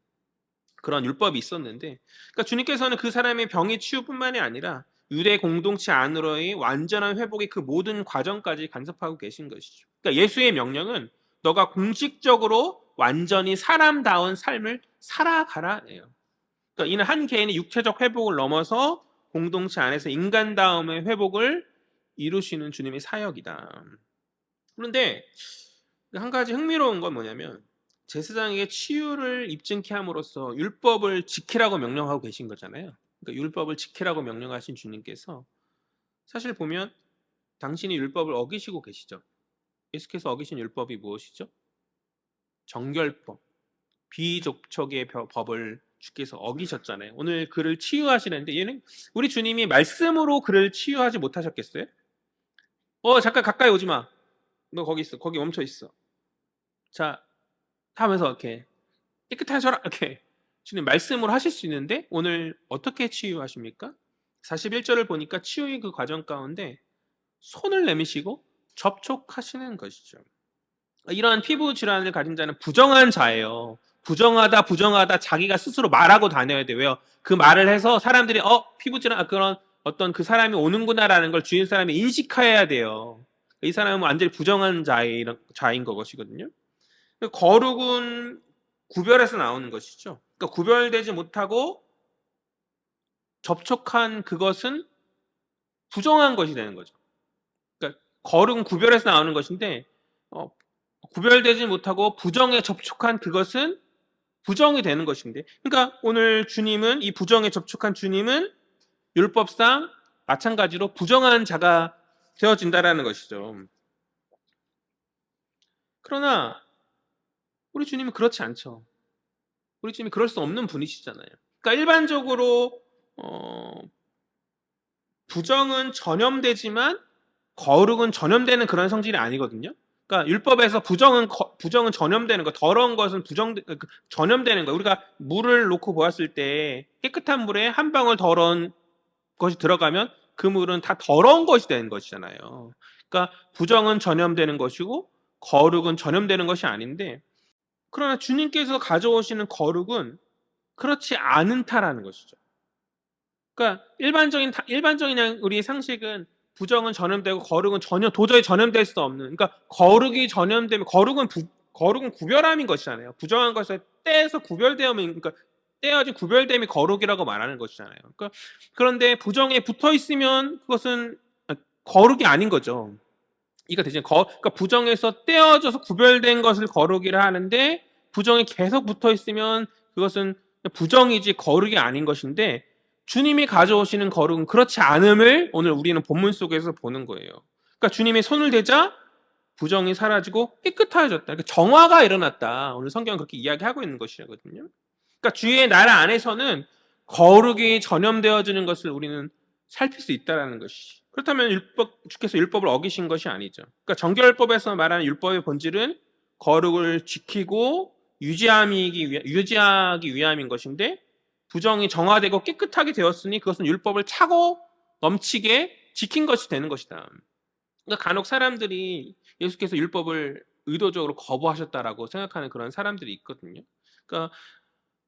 그런 율법이 있었는데, 그러니까 주님께서는 그 사람의 병의 치유뿐만이 아니라 유대 공동체 안으로의 완전한 회복의 그 모든 과정까지 간섭하고 계신 것이죠. 그러니까 예수의 명령은 너가 공식적으로 완전히 사람다운 삶을 살아가라예요. 그러니까 이는 한 개인의 육체적 회복을 넘어서 공동체 안에서 인간다움의 회복을 이루시는 주님의 사역이다. 그런데 한 가지 흥미로운 건 뭐냐면 제사장에게 치유를 입증케 함으로써 율법을 지키라고 명령하고 계신 거잖아요. 그러니까 율법을 지키라고 명령하신 주님께서 사실 보면 당신이 율법을 어기시고 계시죠. 예수께서 어기신 율법이 무엇이죠? 정결법, 비족촉의 법을 주께서 어기셨잖아요. 오늘 그를 치유하시는데 얘는 우리 주님이 말씀으로 그를 치유하지 못하셨겠어요? 잠깐 가까이 오지 마. 너 거기 있어. 거기 멈춰 있어. 자, 하면서 이렇게 깨끗하셔라 이렇게 주님 말씀으로 하실 수 있는데 오늘 어떻게 치유하십니까? 41절을 보니까 치유의 그 과정 가운데 손을 내미시고 접촉하시는 것이죠. 이러한 피부 질환을 가진 자는 부정한 자예요. 부정하다 자기가 스스로 말하고 다녀야 돼요. 왜요? 그 말을 해서 사람들이 피부 질환 그런 어떤 그 사람이 오는구나라는 걸 주위 사람이 인식해야 돼요. 이 사람은 완전히 부정한 자인 것이거든요. 거룩은 구별해서 나오는 것이죠. 그러니까 구별되지 못하고 접촉한 그것은 부정한 것이 되는 거죠. 그러니까 거룩은 구별해서 나오는 것인데 구별되지 못하고 부정에 접촉한 그것은 부정이 되는 것인데, 그러니까 오늘 주님은 이 부정에 접촉한 주님은 율법상 마찬가지로 부정한 자가 되어진다라는 것이죠. 그러나 우리 주님은 그렇지 않죠. 우리 주님이 그럴 수 없는 분이시잖아요. 그러니까 일반적으로 부정은 전염되지만 거룩은 전염되는 그런 성질이 아니거든요. 그러니까 율법에서 부정은 전염되는 거, 더러운 것은 전염되는 거. 우리가 물을 놓고 보았을 때 깨끗한 물에 한 방울 더러운 것이 들어가면 그 물은 다 더러운 것이 되는 것이잖아요. 그러니까 부정은 전염되는 것이고 거룩은 전염되는 것이 아닌데, 그러나 주님께서 가져오시는 거룩은 그렇지 않다라는 것이죠. 그러니까 일반적인 우리의 상식은 부정은 전염되고 거룩은 도저히 전염될 수 없는. 그러니까 거룩이 전염되면 거룩은 구별함인 것이잖아요. 부정한 것을 떼서 그러니까 떼어진 구별됨이 거룩이라고 말하는 것이잖아요. 그런데 부정에 붙어 있으면 그것은 거룩이 아닌 거죠. 이가 되지. 그러니까 부정에서 떼어져서 구별된 것을 거룩이라 하는데 부정이 계속 붙어 있으면 그것은 부정이지 거룩이 아닌 것인데 주님이 가져오시는 거룩은 그렇지 않음을 오늘 우리는 본문 속에서 보는 거예요. 그러니까 주님이 손을 대자 부정이 사라지고 깨끗해졌다. 그러니까 정화가 일어났다. 오늘 성경은 그렇게 이야기하고 있는 것이거든요. 그러니까 주의 나라 안에서는 거룩이 전염되어지는 것을 우리는 살필 수 있다는 것이. 그렇다면 주께서 율법을 어기신 것이 아니죠. 그러니까 정결법에서 말하는 율법의 본질은 거룩을 지키고 유지하기 위함인 것인데 부정이 정화되고 깨끗하게 되었으니 그것은 율법을 차고 넘치게 지킨 것이 되는 것이다. 그러니까 간혹 사람들이 예수께서 율법을 의도적으로 거부하셨다라고 생각하는 그런 사람들이 있거든요. 그러니까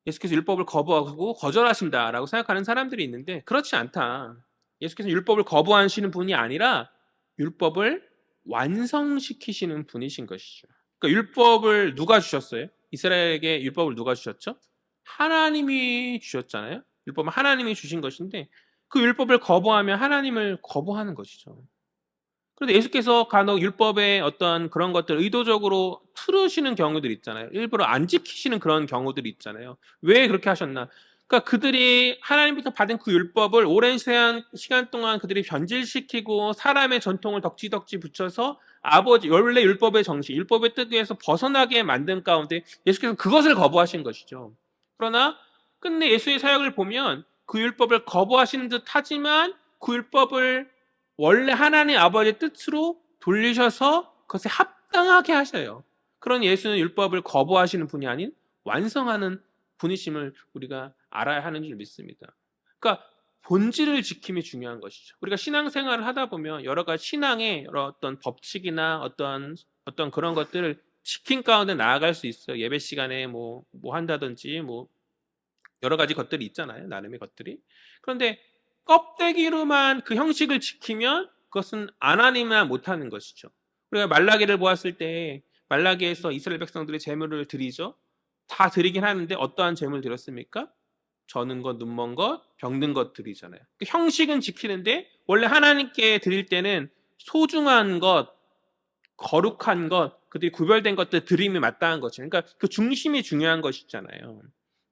예수께서 율법을 거부하고 거절하신다라고 생각하는 사람들이 있는데 그렇지 않다. 예수께서 율법을 거부하시는 분이 아니라 율법을 완성시키시는 분이신 것이죠. 그러니까 율법을 누가 주셨어요? 이스라엘에게 율법을 누가 주셨죠? 하나님이 주셨잖아요. 율법은 하나님이 주신 것인데 그 율법을 거부하면 하나님을 거부하는 것이죠. 그런데 예수께서 간혹 율법의 어떤 그런 것들 의도적으로 틀으시는 경우들 있잖아요. 일부러 안 지키시는 그런 경우들이 있잖아요. 왜 그렇게 하셨나? 그러니까 그들이 하나님부터 받은 그 율법을 오랜 시간 동안 그들이 변질시키고 사람의 전통을 덕지덕지 붙여서 아버지 원래 율법의 정신, 율법의 뜻에서 벗어나게 만든 가운데 예수께서 그것을 거부하신 것이죠. 그러나 끝내 예수의 사역을 보면 그 율법을 거부하시는 듯 하지만 그 율법을 원래 하나님 아버지의 뜻으로 돌리셔서 그것에 합당하게 하셔요. 그런 예수는 율법을 거부하시는 분이 아닌 완성하는 분이심을 우리가 알아야 하는 줄 믿습니다. 그러니까 본질을 지킴이 중요한 것이죠. 우리가 신앙생활을 하다 보면 여러 가지 신앙의 여러 어떤 법칙이나 어떤 그런 것들을 지킨 가운데 나아갈 수 있어요. 예배 시간에 뭐 한다든지 뭐 여러 가지 것들이 있잖아요. 나름의 것들이. 그런데 껍데기로만 그 형식을 지키면 그것은 안 하니만 못하는 것이죠. 우리가 말라기를 보았을 때 말라기에서 이스라엘 백성들이 제물을 드리죠. 다 드리긴 하는데 어떠한 제물 드렸습니까? 저는 것, 눈먼 것, 병든 것 드리잖아요. 그 형식은 지키는데 원래 하나님께 드릴 때는 소중한 것, 거룩한 것, 그들이 구별된 것들 드림이 마땅한 거죠. 그러니까 그 중심이 중요한 것이잖아요.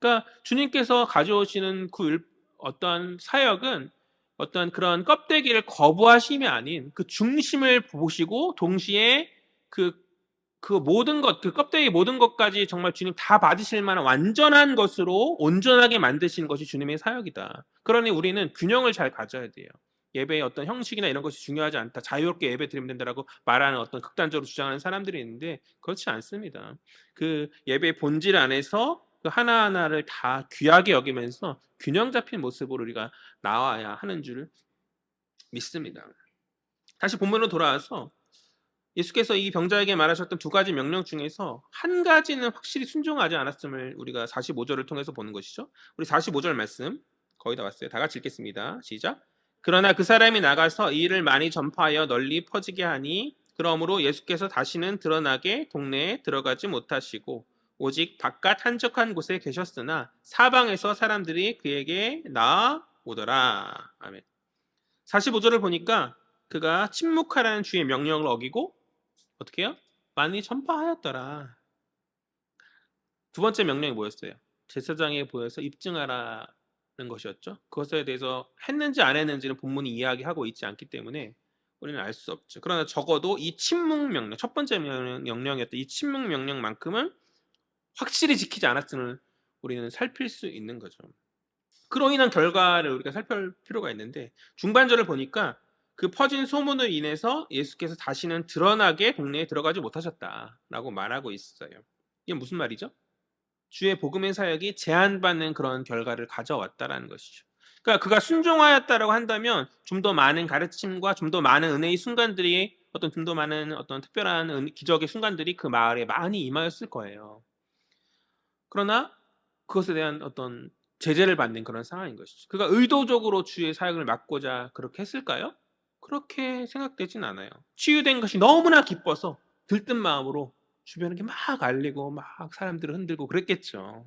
그러니까 주님께서 가져오시는 그 어떤 사역은 어떤 그런 껍데기를 거부하심이 아닌 그 중심을 보시고 동시에 그 모든 것, 그 껍데기 모든 것까지 정말 주님 다 받으실 만한 완전한 것으로 온전하게 만드시는 것이 주님의 사역이다. 그러니 우리는 균형을 잘 가져야 돼요. 예배의 어떤 형식이나 이런 것이 중요하지 않다. 자유롭게 예배 드리면 된다라고 말하는 어떤 극단적으로 주장하는 사람들이 있는데 그렇지 않습니다. 그 예배의 본질 안에서 그 하나하나를 다 귀하게 여기면서 균형 잡힌 모습으로 우리가 나와야 하는 줄 믿습니다. 다시 본문으로 돌아와서 예수께서 이 병자에게 말하셨던 두 가지 명령 중에서 한 가지는 확실히 순종하지 않았음을 우리가 45절을 통해서 보는 것이죠. 우리 45절 말씀 거의 다 왔어요. 다 같이 읽겠습니다. 시작. 그러나 그 사람이 나가서 이 일을 많이 전파하여 널리 퍼지게 하니 그러므로 예수께서 다시는 드러나게 동네에 들어가지 못하시고 오직 바깥 한적한 곳에 계셨으나 사방에서 사람들이 그에게 나아오더라. 아멘. 45절을 보니까 그가 침묵하라는 주의 명령을 어기고 어떻게 해요? 많이 전파하였더라. 두 번째 명령이 뭐였어요? 제사장에 보여서 입증하라는 것이었죠. 그것에 대해서 했는지 안 했는지는 본문이 이야기하고 있지 않기 때문에 우리는 알 수 없죠. 그러나 적어도 이 침묵 명령, 첫 번째 명령이었던 이 침묵 명령만큼은 확실히 지키지 않았음을 우리는 살필 수 있는 거죠. 그로 인한 결과를 우리가 살펴볼 필요가 있는데 중반절을 보니까 그 퍼진 소문을 인해서 예수께서 다시는 드러나게 동네에 들어가지 못하셨다라고 말하고 있어요. 이게 무슨 말이죠? 주의 복음의 사역이 제한받는 그런 결과를 가져왔다라는 것이죠. 그러니까 그가 순종하였다라고 한다면 좀 더 많은 가르침과 좀 더 많은 은혜의 순간들이 좀 더 많은 어떤 특별한 기적의 순간들이 그 마을에 많이 임하였을 거예요. 그러나 그것에 대한 어떤 제재를 받는 그런 상황인 것이죠. 그가 의도적으로 주의 사역을 막고자 그렇게 했을까요? 그렇게 생각되진 않아요. 치유된 것이 너무나 기뻐서 들뜬 마음으로 주변에 막 알리고 막 사람들을 흔들고 그랬겠죠.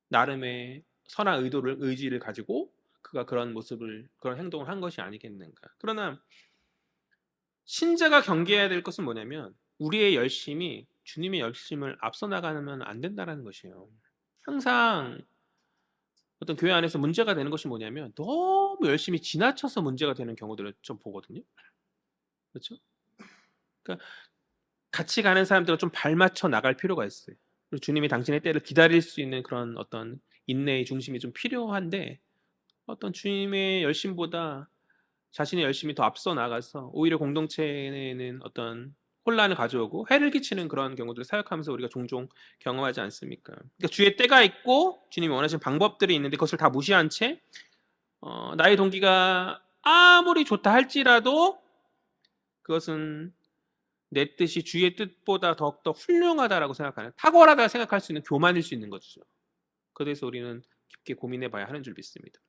나름의 선한 의지를 가지고 그가 그런 행동을 한 것이 아니겠는가. 그러나 신자가 경계해야 될 것은 뭐냐면 우리의 열심이 주님의 열심을 앞서 나가면 안 된다라는 것이에요. 항상 어떤 교회 안에서 문제가 되는 것이 뭐냐면 너무 열심히 지나쳐서 문제가 되는 경우들을 좀 보거든요. 그렇죠? 그러니까 같이 가는 사람들과 좀 발맞춰 나갈 필요가 있어요. 그리고 주님이 당신의 때를 기다릴 수 있는 그런 어떤 인내의 중심이 좀 필요한데 어떤 주님의 열심보다 자신의 열심이 더 앞서 나가서 오히려 공동체에는 어떤 혼란을 가져오고 해를 끼치는 그런 경우들을 사역하면서 우리가 종종 경험하지 않습니까? 그러니까 주의 때가 있고 주님이 원하시는 방법들이 있는데 그것을 다 무시한 채 나의 동기가 아무리 좋다 할지라도 그것은 내 뜻이 주의 뜻보다 더욱더 훌륭하다라고 생각하는 탁월하다 생각할 수 있는 교만일 수 있는 거죠. 그래서 우리는 깊게 고민해 봐야 하는 줄 믿습니다.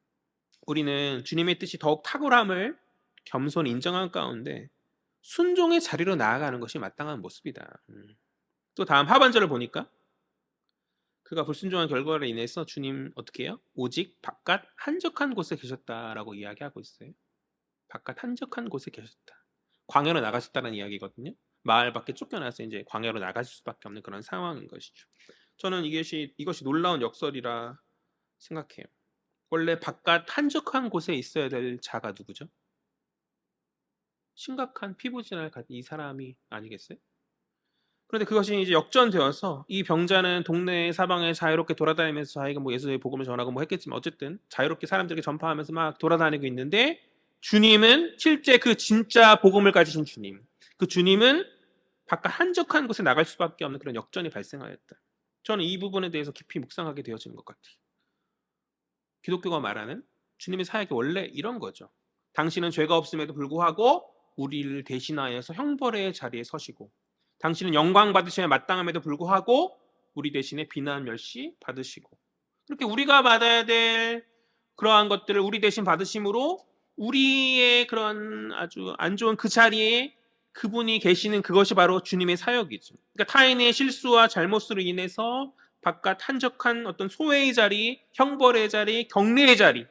우리는 주님의 뜻이 더욱 탁월함을 겸손히 인정한 가운데 순종의 자리로 나아가는 것이 마땅한 모습이다. 또 다음 하반절을 보니까 그가 불순종한 결과로 인해서 주님 어떻게 해요? 오직 바깥 한적한 곳에 계셨다라고 이야기하고 있어요. 바깥 한적한 곳에 계셨다. 광야로 나가셨다는 이야기거든요. 마을 밖에 쫓겨나서 이제 광야로 나가실 수밖에 없는 그런 상황인 것이죠. 저는 이것이 놀라운 역설이라 생각해요. 원래 바깥 한적한 곳에 있어야 될 자가 누구죠? 심각한 피부진을 가진 이 사람이 아니겠어요? 그런데 그것이 이제 역전되어서 이 병자는 동네 사방에 자유롭게 돌아다니면서 자기가 뭐 예수의 복음을 전하고 뭐 했겠지만 어쨌든 자유롭게 사람들에게 전파하면서 막 돌아다니고 있는데 주님은 실제 그 진짜 복음을 가지신 주님, 그 주님은 바깥 한적한 곳에 나갈 수밖에 없는 그런 역전이 발생하였다. 저는 이 부분에 대해서 깊이 묵상하게 되어지는 것 같아요. 기독교가 말하는 주님의 사역이 원래 이런 거죠. 당신은 죄가 없음에도 불구하고 우리를 대신하여서 형벌의 자리에 서시고 당신은 영광 받으셔야 마땅함에도 불구하고 우리 대신에 비난 멸시 받으시고 그렇게 우리가 받아야 될 그러한 것들을 우리 대신 받으심으로 우리의 그런 아주 안 좋은 그 자리에 그분이 계시는 그것이 바로 주님의 사역이죠. 그러니까 타인의 실수와 잘못으로 인해서 바깥 한적한 어떤 소외의 자리, 형벌의 자리, 경례의 자리,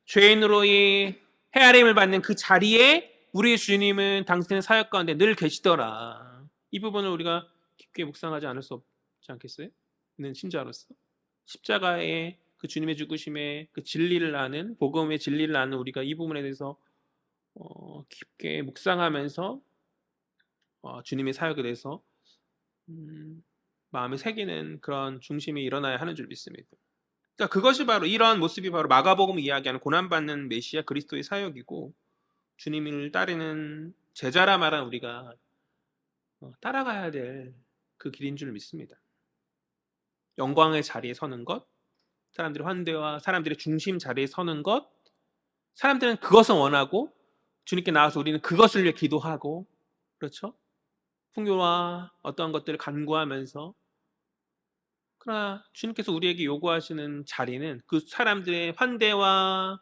죄인으로의 헤아림을 받는 그 자리에 우리 주님은 당신의 사역 가운데 늘 계시더라. 이 부분을 우리가 깊게 묵상하지 않을 수 없지 않겠어요? 있는 신자로서 십자가의 그 주님의 죽으심의 그 진리를 아는 복음의 진리를 아는 우리가 이 부분에 대해서 깊게 묵상하면서 주님의 사역에 대해서 마음에 새기는 그런 중심이 일어나야 하는 줄 믿습니다. 그러니까 그것이 바로 이러한 모습이 바로 마가복음 이야기하는 고난받는 메시아 그리스도의 사역이고 주님을 따르는 제자라 말한 우리가 따라가야 될 그 길인 줄 믿습니다. 영광의 자리에 서는 것, 사람들의 환대와 사람들의 중심 자리에 서는 것, 사람들은 그것을 원하고 주님께 나와서 우리는 그것을 위해 기도하고 그렇죠? 풍요와 어떠한 것들을 간구하면서 그러나 주님께서 우리에게 요구하시는 자리는 그 사람들의 환대와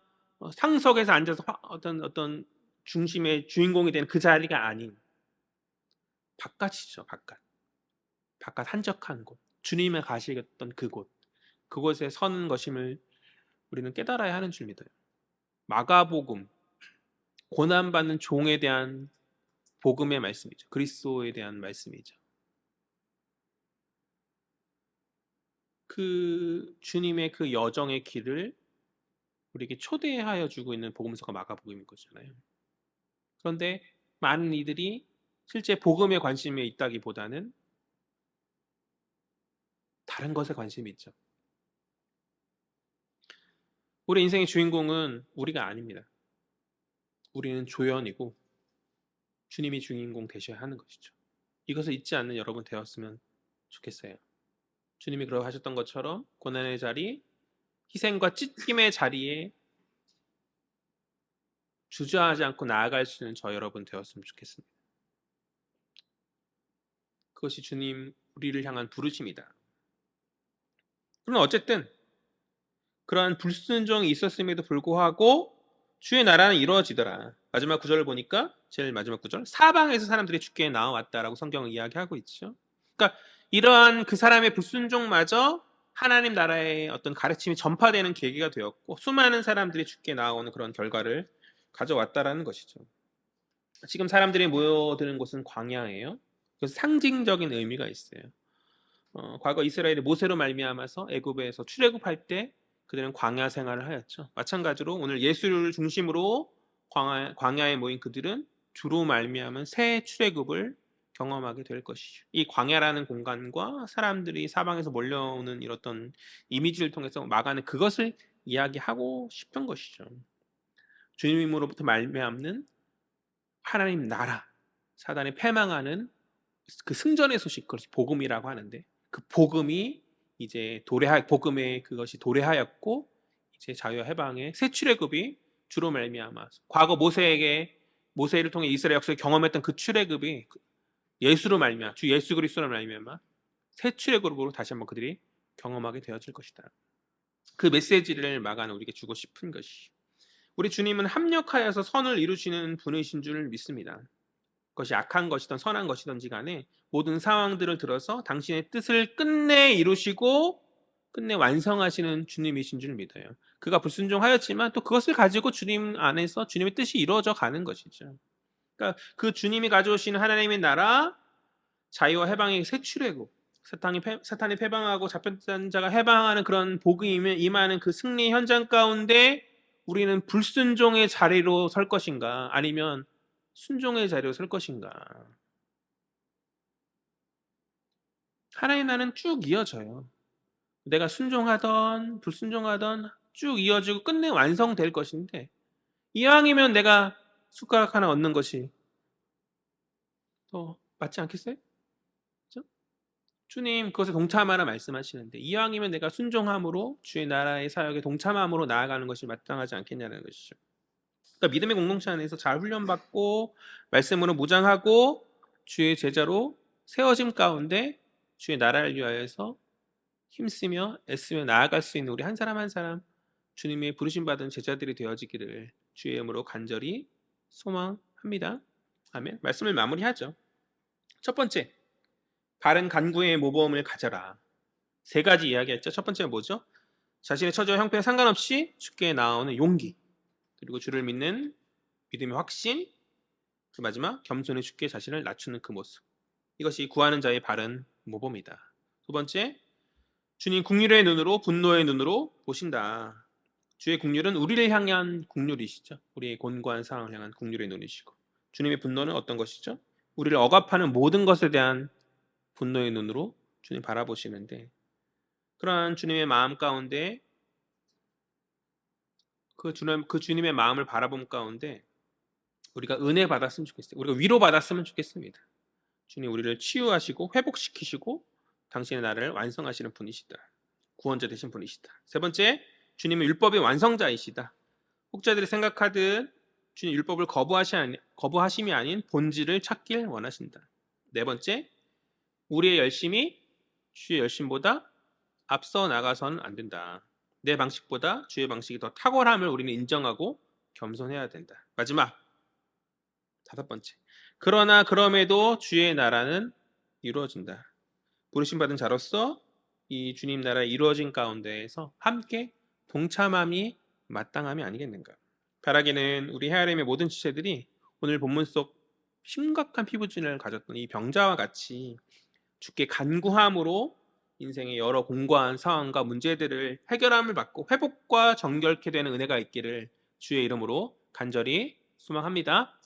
상석에서 앉아서 어떤 중심의 주인공이 되는 그 자리가 아닌 바깥이죠. 바깥 한적한 곳, 주님의 가시겠던 그곳에 서는 것임을 우리는 깨달아야 하는 줄 믿어요. 마가복음, 고난받는 종에 대한 복음의 말씀이죠. 그리스도에 대한 말씀이죠. 그 주님의 그 여정의 길을 우리에게 초대하여 주고 있는 복음서가 마가복음인 거잖아요. 그런데 많은 이들이 실제 복음에 관심이 있다기보다는 다른 것에 관심이 있죠. 우리 인생의 주인공은 우리가 아닙니다. 우리는 조연이고 주님이 주인공 되셔야 하는 것이죠. 이것을 잊지 않는 여러분 되었으면 좋겠어요. 주님이 그러고 하셨던 것처럼 고난의 자리, 희생과 찢김의 자리에 주저하지 않고 나아갈 수 있는 저 여러분 되었으면 좋겠습니다. 그것이 주님 우리를 향한 부르심이다. 그러나 어쨌든 그러한 불순종이 있었음에도 불구하고 주의 나라는 이루어지더라. 마지막 구절을 보니까 제일 마지막 구절 사방에서 사람들이 주께 나와왔다라고 성경은 이야기하고 있죠. 그러니까 이러한 그 사람의 불순종마저 하나님 나라의 어떤 가르침이 전파되는 계기가 되었고 수많은 사람들이 주께 나오는 그런 결과를 가져왔다라는 것이죠. 지금 사람들이 모여드는 곳은 광야예요. 그래서 상징적인 의미가 있어요. 과거 이스라엘이 모세로 말미암아서 애굽에서 출애굽할 때 그들은 광야 생활을 하였죠. 마찬가지로 오늘 예수를 중심으로 광야에 모인 그들은 주로 말미암은 새 출애굽을 경험하게 될 것이죠. 이 광야라는 공간과 사람들이 사방에서 몰려오는 이런 어떤 이미지를 통해서 마가는 그것을 이야기하고 싶은 것이죠. 주님으로부터 말미암는 하나님 나라, 사단이 패망하는 그 승전의 소식, 그것이 복음이라고 하는데 그 복음이 이제 복음의 그것이 도래하였고 이제 자유와 해방의 새 출애굽이 주로 말미암아 과거 모세를 통해 이스라엘 역사에 경험했던 그 출애굽이 예수로 말미암아 주 예수 그리스도로 말미암아 새 출애굽으로 다시 한번 그들이 경험하게 되어질 것이다. 그 메시지를 마가는 우리에게 주고 싶은 것이 우리 주님은 합력하여서 선을 이루시는 분이신 줄 믿습니다. 그것이 악한 것이든 선한 것이든지 간에 모든 상황들을 들어서 당신의 뜻을 끝내 이루시고 끝내 완성하시는 주님이신 줄 믿어요. 그가 불순종하였지만 또 그것을 가지고 주님 안에서 주님의 뜻이 이루어져 가는 것이죠. 그러니까 그 주님이 가져오시는 하나님의 나라, 자유와 해방의 새 출애굽, 사탄이 패방하고 잡혔던 자가 해방하는 그런 복음이 임하는 그 승리 현장 가운데 우리는 불순종의 자리로 설 것인가 아니면 순종의 자리로 설 것인가. 하나님 나라는 쭉 이어져요. 내가 순종하던 불순종하던 쭉 이어지고 끝내 완성될 것인데 이왕이면 내가 숟가락 하나 얻는 것이 더 맞지 않겠어요? 그렇죠? 주님 그것에 동참하라 말씀하시는데 이왕이면 내가 순종함으로 주의 나라의 사역에 동참함으로 나아가는 것이 마땅하지 않겠냐는 것이죠. 그러니까 믿음의 공동체 안에서 잘 훈련받고 말씀으로 무장하고 주의 제자로 세워짐 가운데 주의 나라를 위하여서 힘쓰며 애쓰며 나아갈 수 있는 우리 한 사람 한 사람 주님의 부르심 받은 제자들이 되어지기를 주의 이름으로 간절히 소망합니다. 아멘. 말씀을 마무리하죠. 첫 번째, 바른 간구의 모범을 가져라. 세 가지 이야기했죠. 첫 번째는 뭐죠? 자신의 처지와 형편에 상관없이 주께 나오는 용기, 그리고 주를 믿는 믿음의 확신, 그 마지막 겸손히 주께 자신을 낮추는 그 모습. 이것이 구하는 자의 바른 모범이다. 두 번째, 주님 긍휼의 눈으로 분노의 눈으로 보신다. 주의 긍휼은 우리를 향한 긍휼이시죠. 우리의 곤고한 상황을 향한 긍휼의 눈이시고 주님의 분노는 어떤 것이죠? 우리를 억압하는 모든 것에 대한 분노의 눈으로 주님 바라보시는데 그러한 주님의 마음 가운데 그 주님의 마음을 바라본 가운데 우리가 은혜 받았으면 좋겠어요. 우리가 위로 받았으면 좋겠습니다. 주님 우리를 치유하시고 회복시키시고 당신의 나라를 완성하시는 분이시다. 구원자 되신 분이시다. 세 번째, 주님은 율법의 완성자이시다. 혹자들이 생각하듯 주님 율법을 거부하심이 아닌 본질을 찾길 원하신다. 네 번째, 우리의 열심이 주의 열심보다 앞서 나가서는 안 된다. 내 방식보다 주의 방식이 더 탁월함을 우리는 인정하고 겸손해야 된다. 마지막, 다섯 번째, 그러나 그럼에도 주의 나라는 이루어진다. 부르심받은 자로서 이 주님 나라 이루어진 가운데에서 함께 동참함이 마땅함이 아니겠는가. 바라기는 우리 헤아림의 모든 지체들이 오늘 본문 속 심각한 피부진을 가졌던 이 병자와 같이 주께 간구함으로 인생의 여러 공고한 상황과 문제들을 해결함을 받고 회복과 정결케 되는 은혜가 있기를 주의 이름으로 간절히 소망합니다.